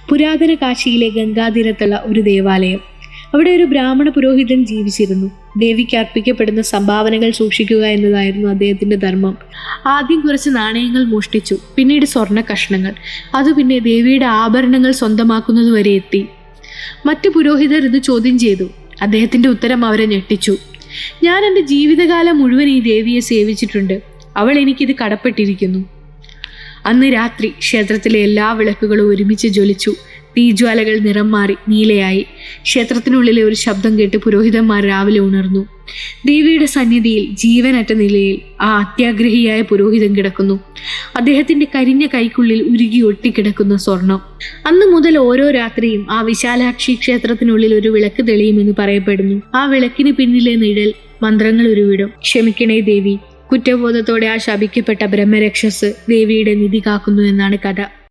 പുരാതന കാശിയിലെ ഗംഗാതീരത്തുള്ള ഒരു ദേവാലയം. അവിടെ ഒരു ബ്രാഹ്മണ പുരോഹിതൻ ജീവിച്ചിരുന്നു. ദേവിക്ക് അർപ്പിക്കപ്പെടുന്ന സംഭാവനകൾ സൂക്ഷിക്കുക എന്നതായിരുന്നു അദ്ദേഹത്തിന്റെ ധർമ്മം. ആദ്യം കുറച്ച് നാണയങ്ങൾ മോഷ്ടിച്ചു, പിന്നീട് സ്വർണ്ണ കഷ്ണങ്ങൾ, അത് പിന്നെ ദേവിയുടെ ആഭരണങ്ങൾ സ്വന്തമാക്കുന്നത് വരെ എത്തി. മറ്റു പുരോഹിതർ ഇത് ചോദ്യം ചെയ്തു. അദ്ദേഹത്തിന്റെ ഉത്തരം അവരെ ഞെട്ടിച്ചു. ഞാൻ എൻ്റെ ജീവിതകാലം മുഴുവൻ ഈ ദേവിയെ സേവിച്ചിട്ടുണ്ട്. അവൾ എനിക്കിത് കടപ്പെട്ടിരിക്കുന്നു. അന്ന് രാത്രി ക്ഷേത്രത്തിലെ എല്ലാ വിളക്കുകളും ഒരുമിച്ച് ജ്വലിച്ചു. തീജ്വാലകൾ നിറം മാറി നീലയായി. ക്ഷേത്രത്തിനുള്ളിലെ ഒരു ശബ്ദം കേട്ട് പുരോഹിതന്മാർ രാവിലെ ഉണർന്നു. ദേവിയുടെ സന്നിധിയിൽ ജീവനറ്റ നിലയിൽ ആ അത്യാഗ്രഹിയായ പുരോഹിതൻ കിടക്കുന്നു. അദ്ദേഹത്തിന്റെ കരിഞ്ഞ കൈക്കുള്ളിൽ ഉരുകി ഒട്ടിക്കിടക്കുന്ന സ്വർണം. അന്ന് മുതൽ ഓരോ രാത്രിയും ആ വിശാലാക്ഷി ക്ഷേത്രത്തിനുള്ളിൽ ഒരു വിളക്ക് തെളിയുമെന്ന് പറയപ്പെടുന്നു. ആ വിളക്കിന് പിന്നിലെ നിഴൽ മന്ത്രങ്ങൾ ഉരുവിടും. ക്ഷമിക്കണേ ദേവി. കുറ്റബോധത്തോടെ ആ ശപിക്കപ്പെട്ട ബ്രഹ്മരക്ഷസ് ദേവിയുടെ നിധി കാക്കുന്നു എന്നാണ് കഥ.